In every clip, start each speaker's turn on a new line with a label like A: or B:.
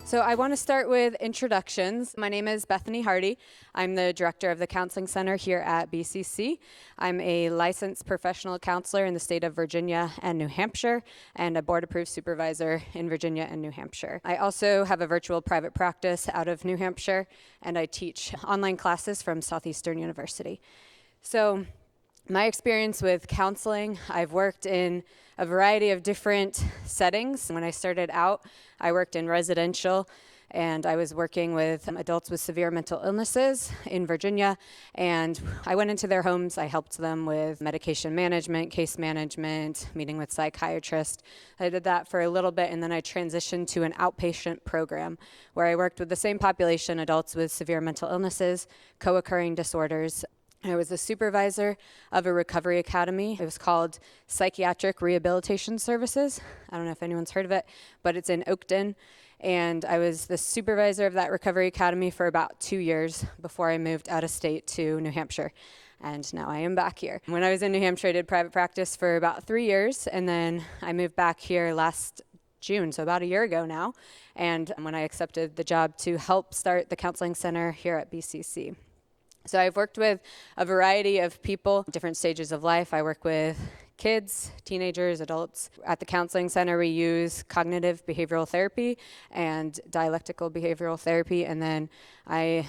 A: So I want to start with introductions. My name is Bethany Hardy. I'm the director of the Counseling Center here at BCC. I'm a licensed professional counselor in the state of Virginia and New Hampshire, and a board-approved supervisor in Virginia and New Hampshire. I also have a virtual private practice out of New Hampshire, and I teach online classes from Southeastern University. So my experience with counseling, I've worked in a variety of different settings. When I started out, I worked in residential, and I was working with adults with severe mental illnesses in Virginia, and I went into their homes. I helped them with medication management, case management, meeting with psychiatrists. I did that for a little bit, and then I transitioned to an outpatient program where I worked with the same population, adults with severe mental illnesses, co-occurring disorders. I was the supervisor of a recovery academy. It was called Psychiatric Rehabilitation Services. I don't know if anyone's heard of it, but it's in Oakton. And I was the supervisor of that recovery academy for about 2 years before I moved out of state to New Hampshire. And now I am back here. When I was in New Hampshire, I did private practice for about 3 years, and then I moved back here last June, so about a year ago now. And when I accepted the job to help start the counseling center here at BCC. So I've worked with a variety of people, different stages of life. I work with kids, teenagers, adults. At the counseling center, we use cognitive behavioral therapy and dialectical behavioral therapy. And then I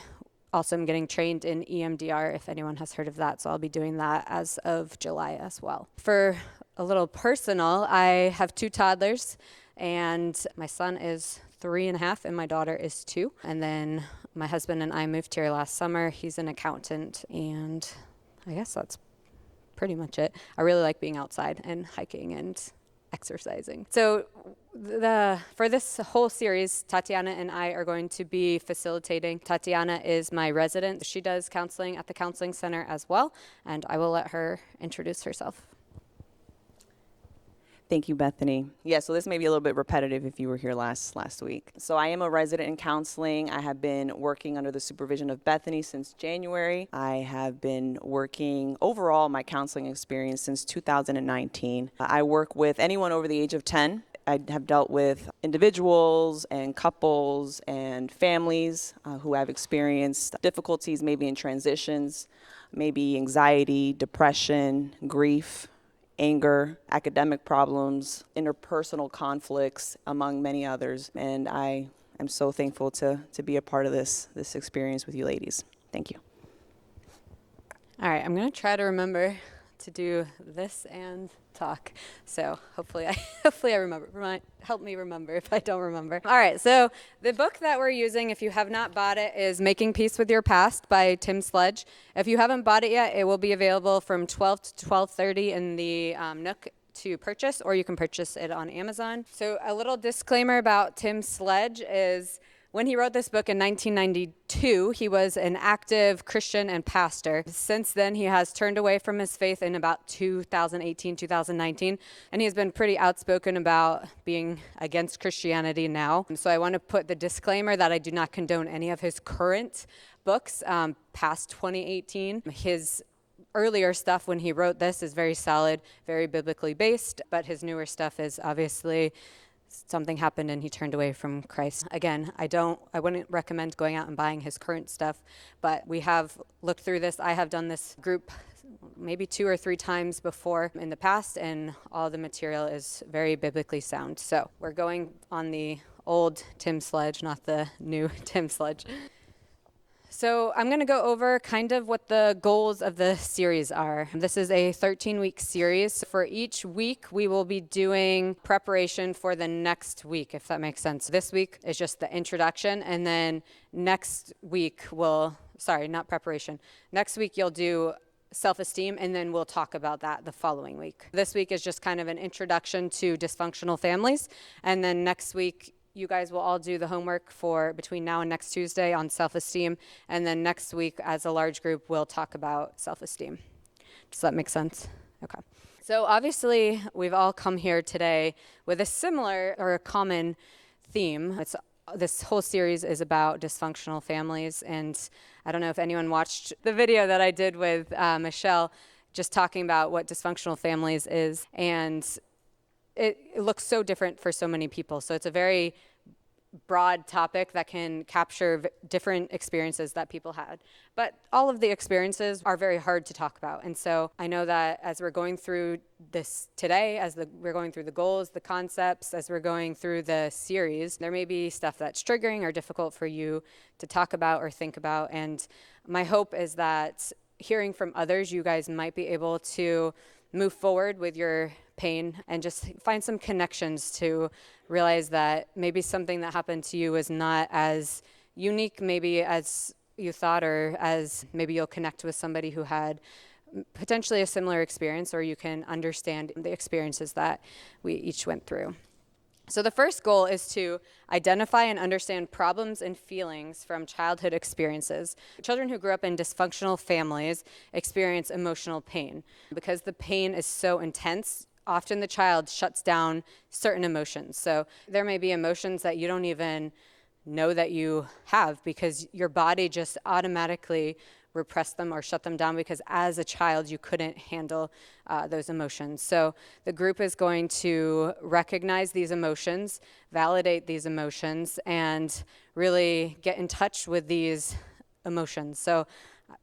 A: also am getting trained in EMDR, if anyone has heard of that. So I'll be doing that as of July as well. For a little personal, I have 2 toddlers, and my son is 3.5 and my daughter is 2. And then my husband and I moved here last summer. He's an accountant, and I guess that's pretty much it. I really like being outside and hiking and exercising. So for this whole series, Tatiana and I are going to be facilitating. Tatiana is my resident. She does counseling at the counseling center as well, and I will let her introduce herself.
B: Thank you, Bethany. Yeah, so this may be a little bit repetitive if you were here last week. So I am a resident in counseling. I have been working under the supervision of Bethany since January. I have been working overall my counseling experience since 2019. I work with anyone over the age of 10. I have dealt with individuals and couples and families who have experienced difficulties maybe in transitions, maybe anxiety, depression, grief, anger, academic problems, interpersonal conflicts, among many others. And I am so thankful to be a part of this experience with you ladies. Thank you.
A: All right, I'm going to try to remember to do this and talk. So hopefully I remember. Help me remember if I don't remember. All right, so the book that we're using, if you have not bought it, is Making Peace with Your Past by Tim Sledge. If you haven't bought it yet, it will be available from 12 to 12:30 in the Nook to purchase, or you can purchase it on Amazon. So a little disclaimer about Tim Sledge is, when he wrote this book in 1992, he was an active Christian and pastor. Since then, he has turned away from his faith in about 2018, 2019, and he's been pretty outspoken about being against Christianity now. So I want to put the disclaimer that I do not condone any of his current books past 2018. His earlier stuff when he wrote this is very solid, very biblically based, but his newer stuff is obviously something happened and he turned away from Christ. Again, I wouldn't recommend going out and buying his current stuff, but we have looked through this. I have done this group maybe 2 or 3 times before in the past, and all the material is very biblically sound. So we're going on the old Tim Sledge, not the new Tim Sledge. So I'm going to go over kind of what the goals of the series are. This is a 13-week series. For each week, we will be doing preparation for the next week, if that makes sense. This week is just the introduction, and then next week not preparation. Next week, you'll do self-esteem, and then we'll talk about that the following week. This week is just kind of an introduction to dysfunctional families, and then next week, you guys will all do the homework for between now and next Tuesday on self-esteem. And then next week, as a large group, we'll talk about self-esteem. Does that make sense? Okay. So obviously, we've all come here today with a similar or a common theme. This whole series is about dysfunctional families. And I don't know if anyone watched the video that I did with Michelle, just talking about what dysfunctional families is. And it looks so different for so many people. So it's a very broad topic that can capture different experiences that people had. But all of the experiences are very hard to talk about. And so I know that as we're going through this today, we're going through the goals, the concepts, as we're going through the series, there may be stuff that's triggering or difficult for you to talk about or think about. And my hope is that hearing from others, you guys might be able to move forward with your pain and just find some connections to realize that maybe something that happened to you was not as unique maybe as you thought, or as maybe you'll connect with somebody who had potentially a similar experience, or you can understand the experiences that we each went through. So the first goal is to identify and understand problems and feelings from childhood experiences. Children who grew up in dysfunctional families experience emotional pain. Because the pain is so intense, often the child shuts down certain emotions. So there may be emotions that you don't even know that you have because your body just automatically repress them or shut them down because as a child you couldn't handle those emotions. So the group is going to recognize these emotions, validate these emotions, and really get in touch with these emotions. So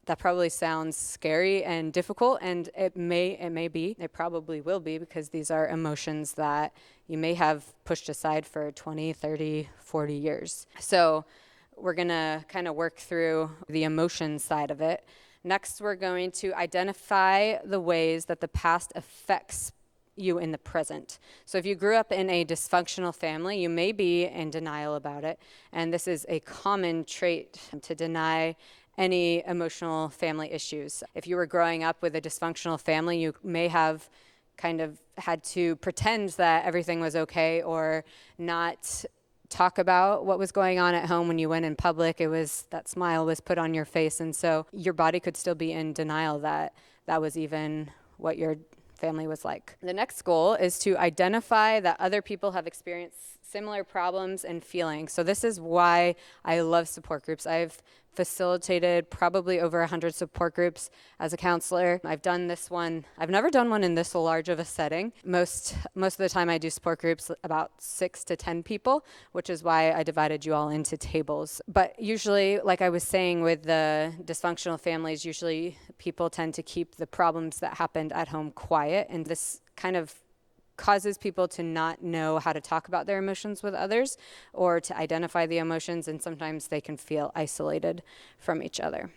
A: that probably sounds scary and difficult, and it probably will be, because these are emotions that you may have pushed aside for 20, 30, 40 years. So we're going to kind of work through the emotion side of it. Next, we're going to identify the ways that the past affects you in the present. So if you grew up in a dysfunctional family, you may be in denial about it. And this is a common trait, to deny any emotional family issues. If you were growing up with a dysfunctional family, you may have kind of had to pretend that everything was okay, or not talk about what was going on at home. When you went in public, that smile was put on your face, and so your body could still be in denial that that was even what your family was like. The next goal is to identify that other people have experienced similar problems and feelings. So this is why I love support groups. I've facilitated probably over 100 support groups as a counselor. I've done this one. I've never done one in this large of a setting. Most of the time I do support groups about 6 to 10 people, which is why I divided you all into tables. But usually, like I was saying with the dysfunctional families, usually people tend to keep the problems that happened at home quiet, and this kind of causes people to not know how to talk about their emotions with others or to identify the emotions, and sometimes they can feel isolated from each other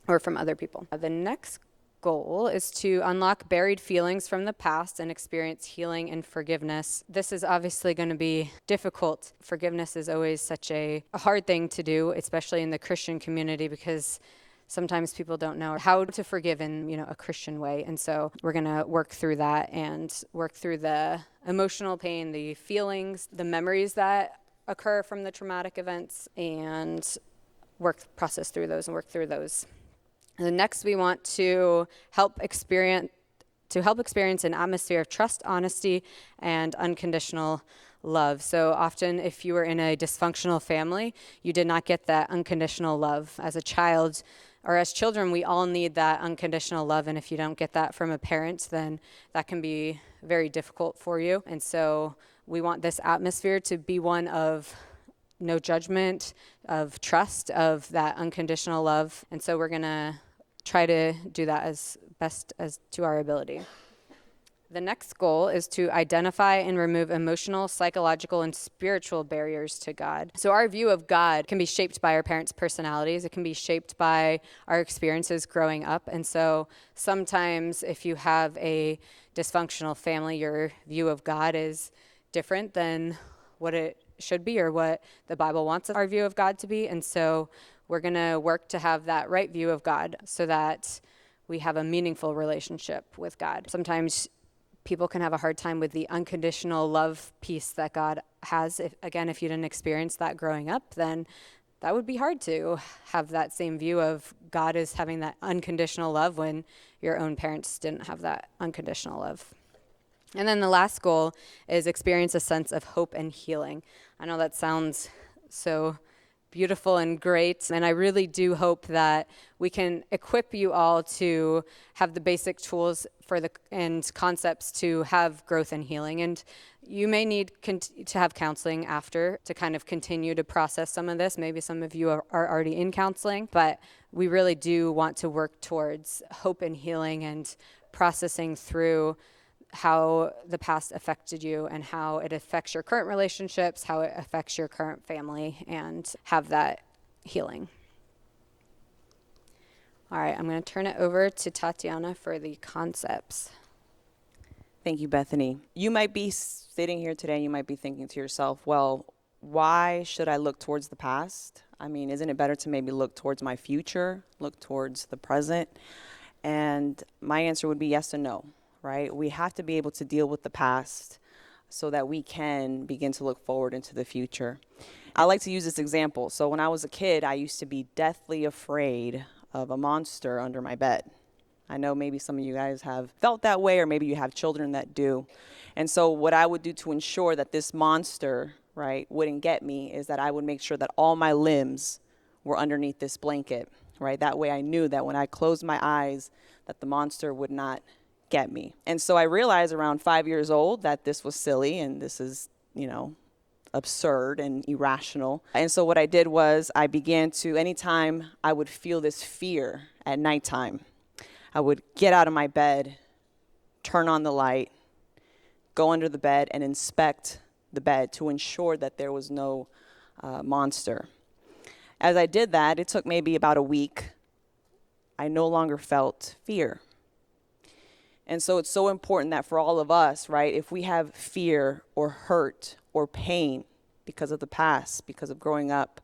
A: or from other people. The next goal is to unlock buried feelings from the past and experience healing and forgiveness. This is obviously going to be difficult. Forgiveness is always such a hard thing to do, especially in the Christian community, because sometimes people don't know how to forgive in, a Christian way. And so we're going to work through that and work through the emotional pain, the feelings, the memories that occur from the traumatic events, and process through those and work through those. And then next, we want to help experience an atmosphere of trust, honesty, and unconditional love. So often, if you were in a dysfunctional family, you did not get that unconditional love. As a child, or as children, we all need that unconditional love. And if you don't get that from a parent, then that can be very difficult for you. And so we want this atmosphere to be one of no judgment, of trust, of that unconditional love. And so we're going to try to do that as best as to our ability. The next goal is to identify and remove emotional, psychological, and spiritual barriers to God. So our view of God can be shaped by our parents' personalities. It can be shaped by our experiences growing up. And so sometimes if you have a dysfunctional family, your view of God is different than what it should be or what the Bible wants our view of God to be. And so we're going to work to have that right view of God so that we have a meaningful relationship with God. Sometimes people can have a hard time with the unconditional love piece that God has. If you didn't experience that growing up, then that would be hard to have that same view of God as having that unconditional love when your own parents didn't have that unconditional love. And then the last goal is experience a sense of hope and healing. I know that sounds so beautiful and great. And I really do hope that we can equip you all to have the basic tools and concepts to have growth and healing. And you may need to have counseling after to kind of continue to process some of this. Maybe some of you are already in counseling, but we really do want to work towards hope and healing and processing through how the past affected you and how it affects your current relationships, how it affects your current family, and have that healing. All right, I'm going to turn it over to Tatiana for the concepts.
B: Thank you, Bethany. You might be sitting here today and you might be thinking to yourself, well, why should I look towards the past? I mean, isn't it better to maybe look towards my future, look towards the present? And my answer would be yes and no, right? We have to be able to deal with the past so that we can begin to look forward into the future. I like to use this example. So when I was a kid, I used to be deathly afraid of a monster under my bed. I know maybe some of you guys have felt that way, or maybe you have children that do. And so what I would do to ensure that this monster, right, wouldn't get me is that I would make sure that all my limbs were underneath this blanket, right? That way I knew that when I closed my eyes, that the monster would not get me. And so I realized around 5 years old that this was silly and this is, absurd and irrational. And so what I did was I began to, anytime I would feel this fear at nighttime, I would get out of my bed, turn on the light, go under the bed and inspect the bed to ensure that there was no monster. As I did that, it took maybe about a week. I no longer felt fear. And so it's so important that for all of us, right, if we have fear or hurt or pain because of the past, because of growing up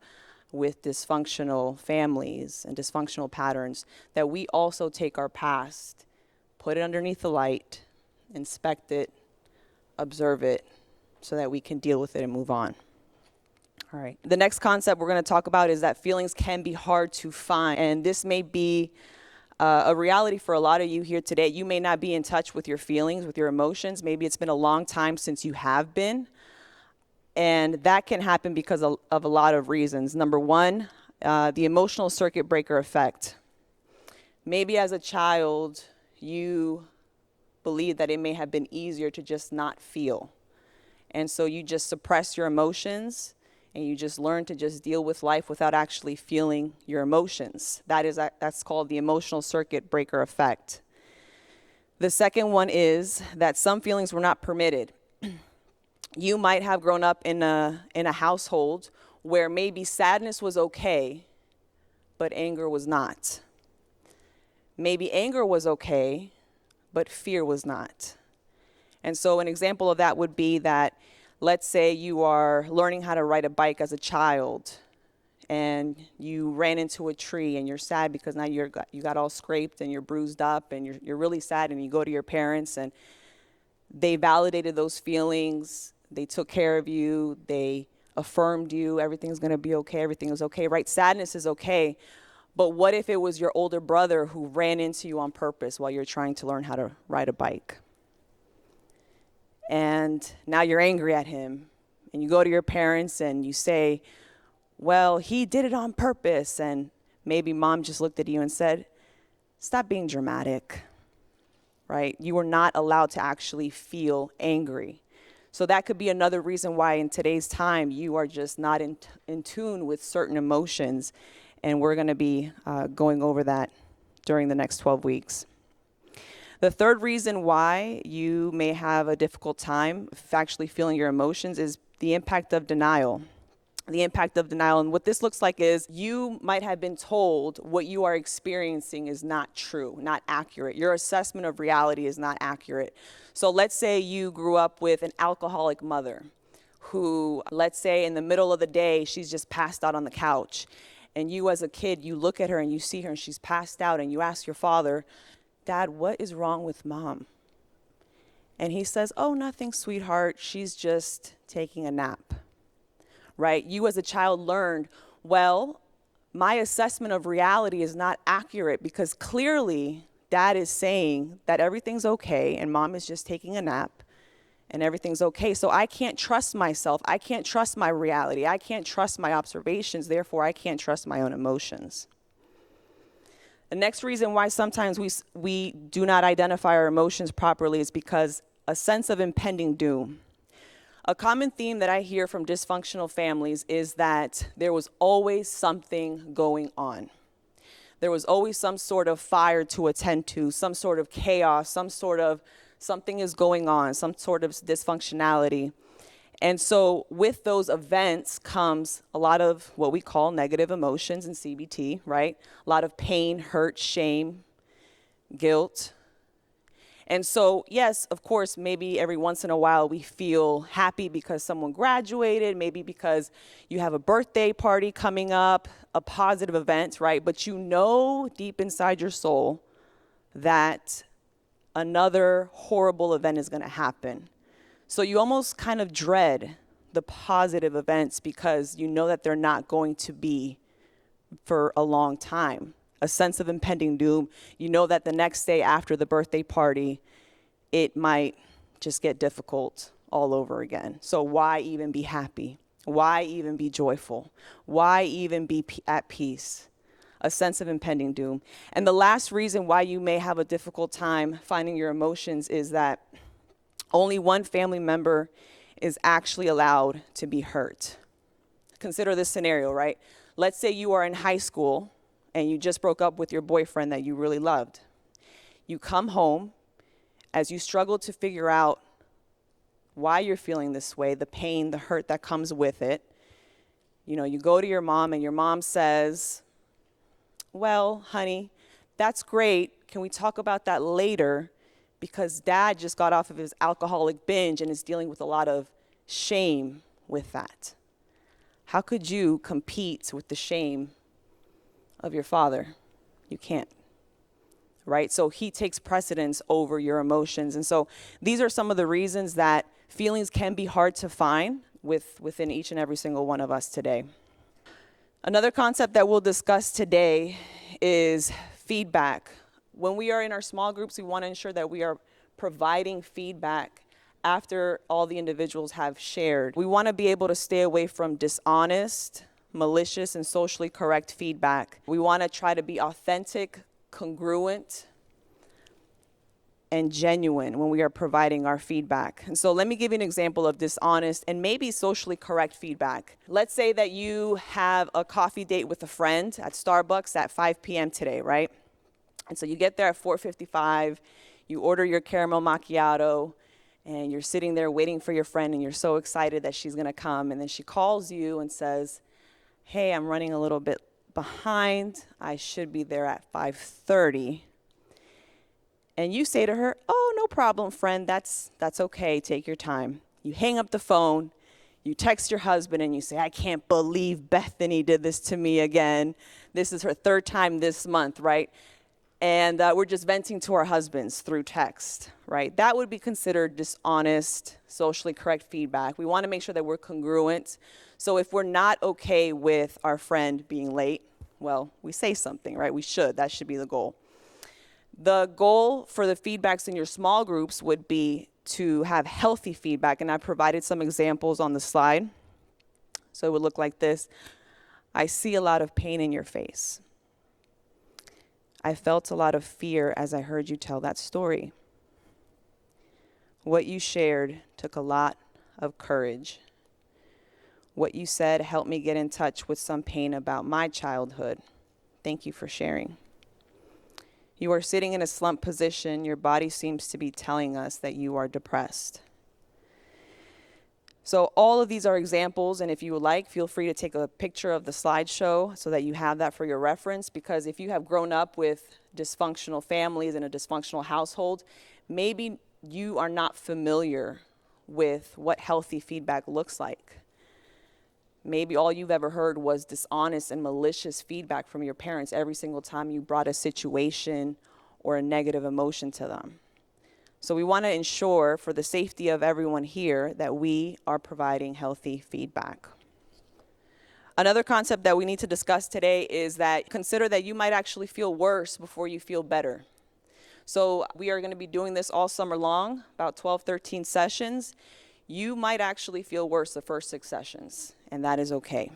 B: with dysfunctional families and dysfunctional patterns, that we also take our past, put it underneath the light, inspect it, observe it, so that we can deal with it and move on. All right. The next concept we're going to talk about is that feelings can be hard to find. And this may be a reality for a lot of you here today. You may not be in touch with your feelings, with your emotions. Maybe it's been a long time since you have been. And that can happen because of a lot of reasons. Number one, the emotional circuit breaker effect. Maybe as a child, you believe that it may have been easier to just not feel. And so you just suppress your emotions and you just learn to just deal with life without actually feeling your emotions. That's called the emotional circuit breaker effect. The second one is that some feelings were not permitted. You might have grown up in a household where maybe sadness was okay, but anger was not. Maybe anger was okay, but fear was not. And so an example of that would be that, let's say you are learning how to ride a bike as a child and you ran into a tree and you're sad because now you got all scraped and you're bruised up and you're really sad, and you go to your parents and they validated those feelings. They took care of you. They affirmed you. Everything's going to be okay. Everything is okay, right? Sadness is okay. But what if it was your older brother who ran into you on purpose while you're trying to learn how to ride a bike? And now you're angry at him. And you go to your parents and you say, well, he did it on purpose. And maybe mom just looked at you and said, stop being dramatic, right? You were not allowed to actually feel angry. So that could be another reason why in today's time you are just not in tune with certain emotions. And we're going to be going over that during the next 12 weeks. The third reason why you may have a difficult time actually feeling your emotions is the impact of denial. The impact of denial. And what this looks like is you might have been told what you are experiencing is not true, not accurate. Your assessment of reality is not accurate. So let's say you grew up with an alcoholic mother who, let's say in the middle of the day, she's just passed out on the couch. And you as a kid, you look at her and you see her and she's passed out and you ask your father, Dad, what is wrong with mom? And he says, oh, nothing, sweetheart. She's just taking a nap, right? You as a child learned, well, my assessment of reality is not accurate because clearly Dad is saying that everything's okay and mom is just taking a nap and everything's okay. So I can't trust myself. I can't trust my reality. I can't trust my observations. Therefore, I can't trust my own emotions. The next reason why sometimes we do not identify our emotions properly is because a sense of impending doom. A common theme that I hear from dysfunctional families is that there was always something going on. There was always some sort of fire to attend to, some sort of chaos, something is going on, some sort of dysfunctionality. And so with those events comes a lot of what we call negative emotions in CBT, right? A lot of pain, hurt, shame, guilt. And so, yes, of course, maybe every once in a while we feel happy because someone graduated, maybe because you have a birthday party coming up, a positive event, right? But you know deep inside your soul that another horrible event is going to happen. So you almost kind of dread the positive events because you know that they're not going to be for a long time. A sense of impending doom. You know that the next day after the birthday party, it might just get difficult all over again. So why even be happy? Why even be joyful? Why even be at peace? A sense of impending doom. And the last reason why you may have a difficult time finding your emotions is that only one family member is actually allowed to be hurt. Consider this scenario, right? Let's say you are in high school and you just broke up with your boyfriend that you really loved. You come home as you struggle to figure out why you're feeling this way, the pain, the hurt that comes with it. You know, you go to your mom and your mom says, well, honey, that's great. Can we talk about that later? Because dad just got off of his alcoholic binge and is dealing with a lot of shame with that. How could you compete with the shame of your father? You can't, right? So he takes precedence over your emotions. And so these are some of the reasons that feelings can be hard to find within each and every single one of us today. Another concept that we'll discuss today is feedback. When we are in our small groups, we want to ensure that we are providing feedback after all the individuals have shared. We want to be able to stay away from dishonest, malicious, and socially correct feedback. We want to try to be authentic, congruent, and genuine when we are providing our feedback. And so let me give you an example of dishonest and maybe socially correct feedback. Let's say that you have a coffee date with a friend at Starbucks at 5 p.m. today, right? And so you get there at 4:55, you order your caramel macchiato, and you're sitting there waiting for your friend, and you're so excited that she's gonna come, and then she calls you and says, hey, I'm running a little bit behind. I should be there at 5:30. And you say to her, oh, no problem, friend, that's okay, take your time. You hang up the phone, you text your husband, and you say, I can't believe Bethany did this to me again. This is her third time this month, right? And we're just venting to our husbands through text, right? That would be considered dishonest, socially correct feedback. We want to make sure that we're congruent. So if we're not okay with our friend being late, well, we say something, right? We should. That should be the goal. The goal for the feedbacks in your small groups would be to have healthy feedback, and I provided some examples on the slide. So it would look like this. I see a lot of pain in your face. I felt a lot of fear as I heard you tell that story. What you shared took a lot of courage. What you said helped me get in touch with some pain about my childhood. Thank you for sharing. You are sitting in a slump position. Your body seems to be telling us that you are depressed. So all of these are examples, and if you would like, feel free to take a picture of the slideshow so that you have that for your reference, because if you have grown up with dysfunctional families in a dysfunctional household, maybe you are not familiar with what healthy feedback looks like. Maybe all you've ever heard was dishonest and malicious feedback from your parents every single time you brought a situation or a negative emotion to them. So we want to ensure, for the safety of everyone here, that we are providing healthy feedback. Another concept that we need to discuss today is that consider that you might actually feel worse before you feel better. So we are going to be doing this all summer long, about 12, 13 sessions. You might actually feel worse the first 6 sessions, and that is okay.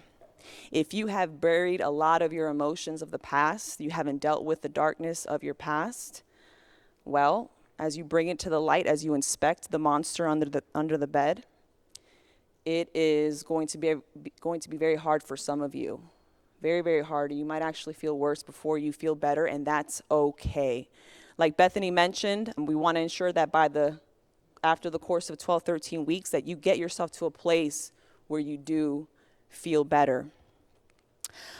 B: If you have buried a lot of your emotions of the past, you haven't dealt with the darkness of your past, well, as you bring it to the light, as you inspect the monster under the bed, it is going to be very hard for some of you. Very, very hard. You might actually feel worse before you feel better, and that's okay. Like Bethany mentioned, we want to ensure that after the course of 12, 13 weeks, that you get yourself to a place where you do feel better.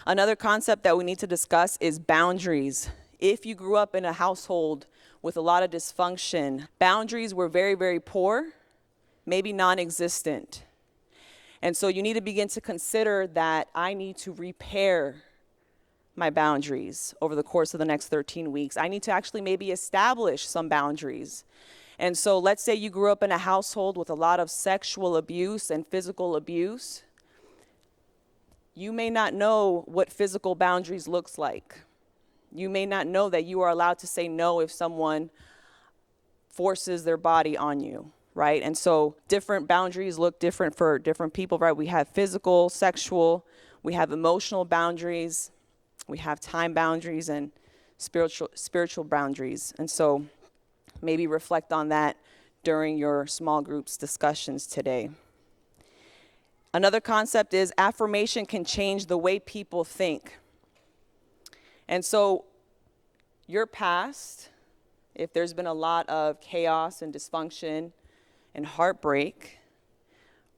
B: Another concept that we need to discuss is boundaries. If you grew up in a household with a lot of dysfunction, boundaries were very, very poor, maybe non-existent. And so you need to begin to consider that I need to repair my boundaries over the course of the next 13 weeks. I need to actually maybe establish some boundaries. And so let's say you grew up in a household with a lot of sexual abuse and physical abuse. You may not know what physical boundaries looks like. You may not know that you are allowed to say no if someone forces their body on you, right? And so different boundaries look different for different people, right? We have physical, sexual, we have emotional boundaries, we have time boundaries and spiritual boundaries. And so maybe reflect on that during your small groups discussions today. Another concept is affirmation can change the way people think. And so your past, if there's been a lot of chaos and dysfunction and heartbreak,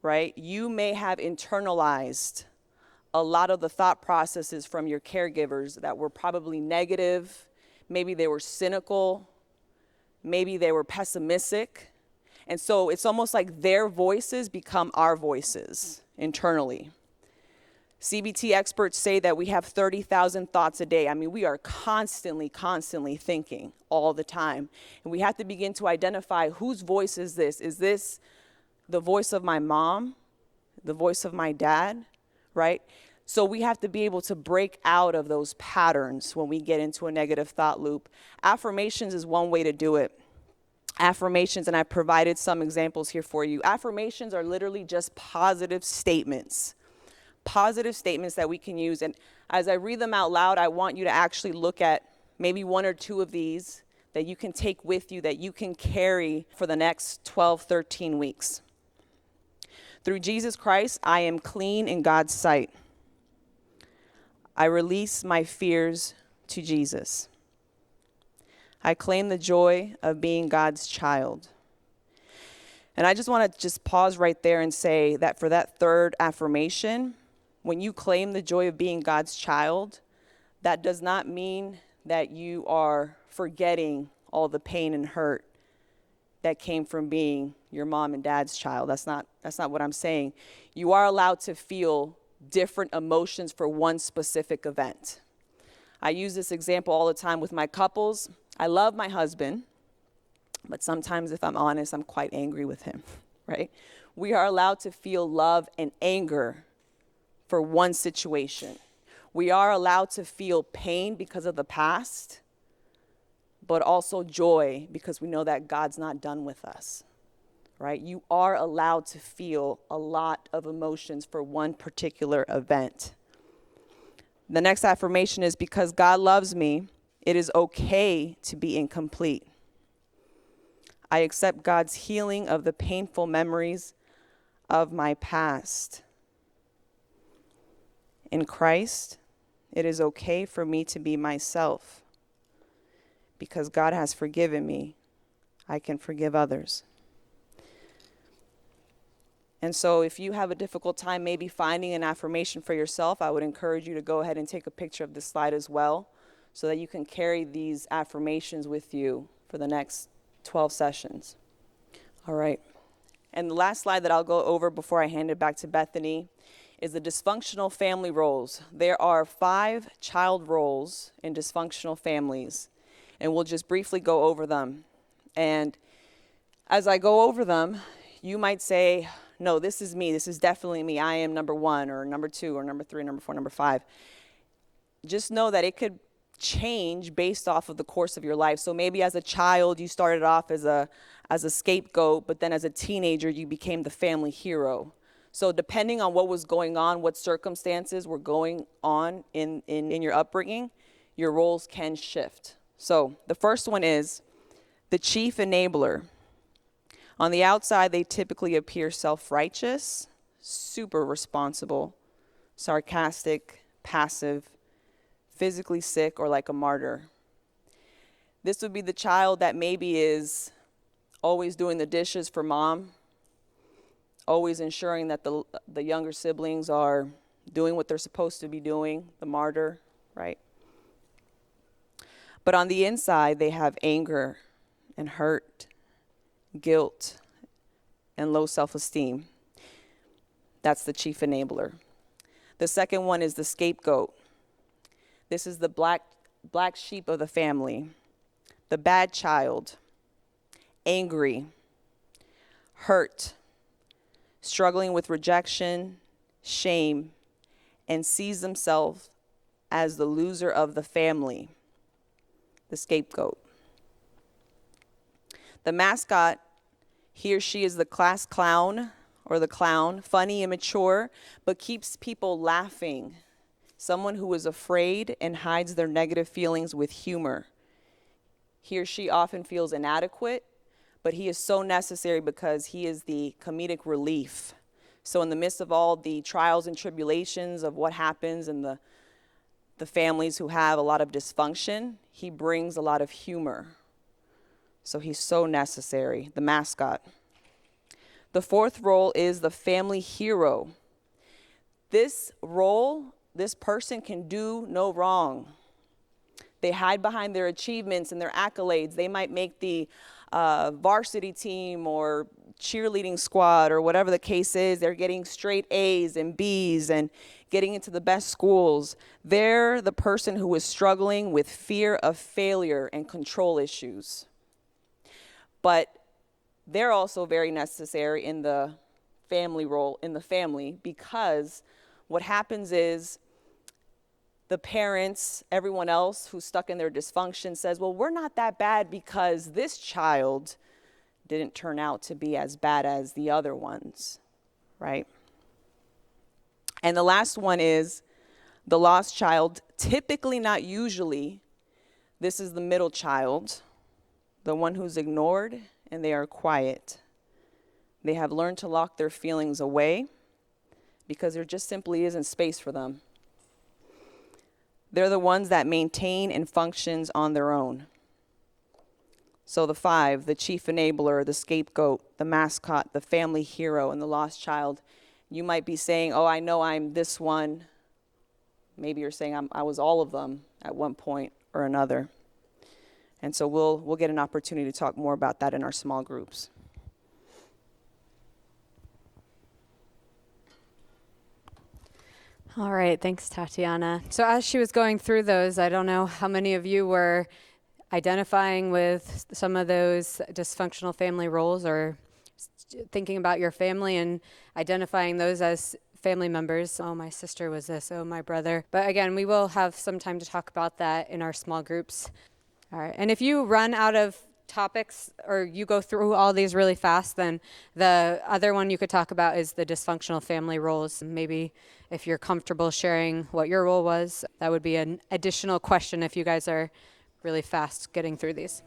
B: right, you may have internalized a lot of the thought processes from your caregivers that were probably negative. Maybe they were cynical. Maybe they were pessimistic. And so it's almost like their voices become our voices internally. CBT experts say that we have 30,000 thoughts a day. I mean, we are constantly thinking all the time. And we have to begin to identify whose voice is this? Is this the voice of my mom? The voice of my dad? Right? So we have to be able to break out of those patterns when we get into a negative thought loop. Affirmations is one way to do it. Affirmations, and I provided some examples here for you. Affirmations are literally just positive statements that we can use. And as I read them out loud, I want you to actually look at maybe 1 or 2 of these that you can take with you, that you can carry for the next 12, 13 weeks. Through Jesus Christ, I am clean in God's sight. I release my fears to Jesus. I claim the joy of being God's child. And I just want to pause right there and say that for that third affirmation, when you claim the joy of being God's child, that does not mean that you are forgetting all the pain and hurt that came from being your mom and dad's child. That's not what I'm saying. You are allowed to feel different emotions for one specific event. I use this example all the time with my couples. I love my husband, but sometimes, if I'm honest, I'm quite angry with him, right? We are allowed to feel love and anger for one situation. We are allowed to feel pain because of the past, but also joy because we know that God's not done with us, right? You are allowed to feel a lot of emotions for one particular event. The next affirmation is, because God loves me, it is okay to be incomplete. I accept God's healing of the painful memories of my past. In Christ, it is okay for me to be myself. Because God has forgiven me, I can forgive others. And so if you have a difficult time maybe finding an affirmation for yourself, I would encourage you to go ahead and take a picture of this slide as well, so that you can carry these affirmations with you for the next 12 sessions. All right. And the last slide that I'll go over before I hand it back to Bethany is the dysfunctional family roles. There are 5 child roles in dysfunctional families, and we'll just briefly go over them. And as I go over them, you might say, no, this is me. This is definitely me. I am number 1 or number 2 or number 3, number 4, number 5. Just know that it could change based off of the course of your life. So maybe as a child, you started off as a scapegoat, but then as a teenager, you became the family hero. So depending on what was going on, what circumstances were going on in your upbringing, your roles can shift. So the first one is the chief enabler. On the outside, they typically appear self-righteous, super responsible, sarcastic, passive, physically sick, or like a martyr. This would be the child that maybe is always doing the dishes for mom, always ensuring that the younger siblings are doing what they're supposed to be doing, the martyr, right? But on the inside, they have anger and hurt, guilt, and low self-esteem. That's the chief enabler. The second one is the scapegoat. This is the black sheep of the family, the bad child, angry, hurt, struggling with rejection, shame, and sees themselves as the loser of the family, the scapegoat. The mascot, he or she is the class clown or the clown, funny, immature, but keeps people laughing. Someone who is afraid and hides their negative feelings with humor. He or she often feels inadequate, but he is so necessary because he is the comedic relief. So in the midst of all the trials and tribulations of what happens in the families who have a lot of dysfunction, he brings a lot of humor. So he's so necessary, the mascot. The fourth role is the family hero. This role, this person can do no wrong. They hide behind their achievements and their accolades. They might make the varsity team or cheerleading squad or whatever the case is. They're getting straight A's and B's and getting into the best schools. They're the person who is struggling with fear of failure and control issues. But they're also very necessary in the family role, in the family, because what happens is the parents, everyone else who's stuck in their dysfunction says, well, we're not that bad because this child didn't turn out to be as bad as the other ones, right? And the last one is the lost child, typically, not usually. This is the middle child, the one who's ignored and they are quiet. They have learned to lock their feelings away because there just simply isn't space for them. They're the ones that maintain and functions on their own. So the five, the chief enabler, the scapegoat, the mascot, the family hero, and the lost child. You might be saying, oh, I know I'm this one. Maybe you're saying I was all of them at one point or another. And so we'll get an opportunity to talk more about that in our small groups.
A: All right, thanks, Tatiana. So as she was going through those, I don't know how many of you were identifying with some of those dysfunctional family roles or thinking about your family and identifying those as family members. Oh, my sister was this. Oh, my brother. But again, we will have some time to talk about that in our small groups. All right. And if you run out of topics or you go through all these really fast, then the other one you could talk about is the dysfunctional family roles. Maybe if you're comfortable sharing what your role was, that would be an additional question if you guys are really fast getting through these.